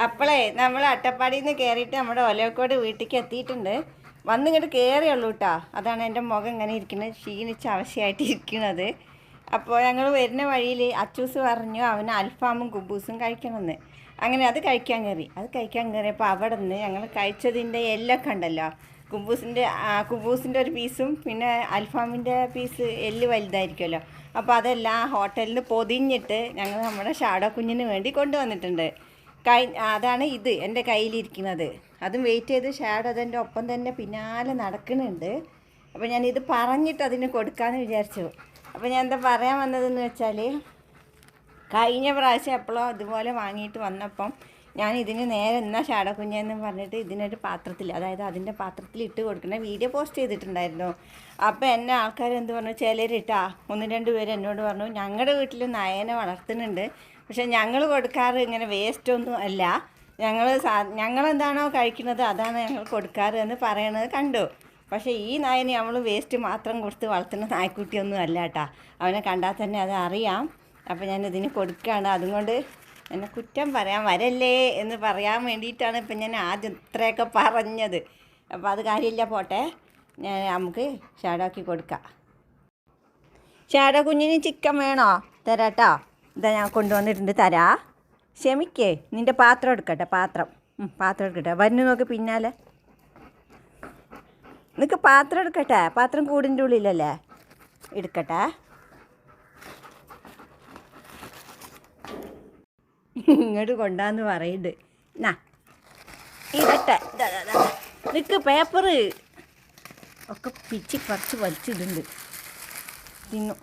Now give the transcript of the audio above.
അപ്പോളേ നമ്മൾ അട്ടപ്പാടിയിൽ നിന്ന് കയറിയിട്ട് നമ്മുടെ ഒലവക്കോട് വീട്ടിലേക്ക് എത്തിയിട്ടുണ്ട്. വന്നിങ്ങോട്ട് കയറിയുള്ളൂ കേട്ടോ. അതാണ് എൻ്റെ മുഖം ഇങ്ങനെ ഇരിക്കുന്നത്, ക്ഷീണിച്ച അവശയായിട്ട് ഇരിക്കുന്നത്. അപ്പോൾ ഞങ്ങൾ വരുന്ന വഴിയിൽ അച്ചൂസ് പറഞ്ഞു അവന് അൽഫാമും കുബൂസും കഴിക്കണമെന്ന്. അങ്ങനെ അത് കഴിക്കാൻ കയറിയപ്പോൾ അവിടെ നിന്ന് ഞങ്ങൾ കഴിച്ചതിൻ്റെ എല്ലൊക്കെ ഉണ്ടല്ലോ, കുബൂസിൻ്റെ ഒരു പീസും പിന്നെ അൽഫാമിൻ്റെ പീസ് എല്ല് വലുതായിരിക്കുമല്ലോ. അപ്പോൾ അതെല്ലാം ഹോട്ടലിൽ പൊതിഞ്ഞിട്ട് ഞങ്ങൾ നമ്മുടെ ഷാഡോ കുഞ്ഞിന് വേണ്ടി കൊണ്ടുവന്നിട്ടുണ്ട്. അതാണ് ഇത് എൻ്റെ കയ്യിലിരിക്കുന്നത്. അതും വെയിറ്റ് ചെയ്ത് ഷാഡോ അതിൻ്റെ ഒപ്പം തന്നെ പിന്നാലെ നടക്കുന്നുണ്ട്. അപ്പോൾ ഞാനിത് പറഞ്ഞിട്ട് അതിന് കൊടുക്കാമെന്ന് വിചാരിച്ചു. അപ്പോൾ ഞാൻ എന്താ പറയാൻ വന്നതെന്ന് വെച്ചാൽ, കഴിഞ്ഞ പ്രാവശ്യം എപ്പോഴോ ഇതുപോലെ വാങ്ങിയിട്ട് വന്നപ്പം ഞാൻ ഇതിന് നേരെ എന്നാ ഷാഡോ കുഞ്ഞെന്ന് പറഞ്ഞിട്ട് ഇതിനൊരു പാത്രത്തിൽ, അതായത് അതിൻ്റെ പാത്രത്തിൽ ഇട്ട് കൊടുക്കുന്ന വീഡിയോ പോസ്റ്റ് ചെയ്തിട്ടുണ്ടായിരുന്നു. അപ്പോൾ എന്നെ ആൾക്കാർ എന്ത് പറഞ്ഞു, ചിലരിട്ടാ 1-2 പേര് എന്നോട് പറഞ്ഞു ഞങ്ങളുടെ വീട്ടിൽ നായേനെ വളർത്തുന്നുണ്ട്, പക്ഷെ ഞങ്ങൾ കൊടുക്കാറ് ഇങ്ങനെ വേസ്റ്റൊന്നും അല്ല, ഞങ്ങളെന്താണോ കഴിക്കുന്നത് അതാണ് ഞങ്ങൾ കൊടുക്കാറ് എന്ന് പറയണത് കണ്ടു. പക്ഷേ ഈ നായനെ നമ്മൾ വേസ്റ്റ് മാത്രം കൊടുത്ത് വളർത്തുന്ന നായ്ക്കുട്ടിയൊന്നും അല്ല കേട്ടോ. അവനെ കണ്ടാൽ തന്നെ അത് അറിയാം. അപ്പോൾ ഞാനിതിന് കൊടുക്കുകയാണ്. അതുകൊണ്ട് എന്നെ കുറ്റം പറയാൻ വരല്ലേ എന്ന് പറയാൻ വേണ്ടിയിട്ടാണ് ഇപ്പം ഞാൻ ആദ്യം ഇത്രയൊക്കെ പറഞ്ഞത്. അപ്പോൾ അത് കാര്യമില്ല, പോട്ടെ. നമുക്ക് ഷാഡോക്ക് കൊടുക്കാം. ഷാഡോ കുഞ്ഞിന് ചിക്കൻ വേണോ? തരാട്ടോ. ഇതാ ഞാൻ കൊണ്ടുവന്നിട്ടുണ്ട്, തരാ. ക്ഷമിക്കേ, നിൻ്റെ പാത്രം എടുക്കട്ടെ, പാത്രം എടുക്കട്ടെ. വരുന്നു നോക്ക് പിന്നാലെ. നിനക്ക് പാത്രം എടുക്കട്ടെ, പാത്രം കൂടിൻ്റെ ഉള്ളിലല്ലേ, എടുക്കട്ടെ. ഇങ്ങോട്ട് കൊണ്ടാന്ന് പറയുന്നുണ്ട്. എന്നാ ഇടട്ടെ. നിനക്ക് പേപ്പറ് ഒക്കെ പിച്ച് പറിച്ച് വലിച്ചിടുന്നുണ്ട്. തിന്നു.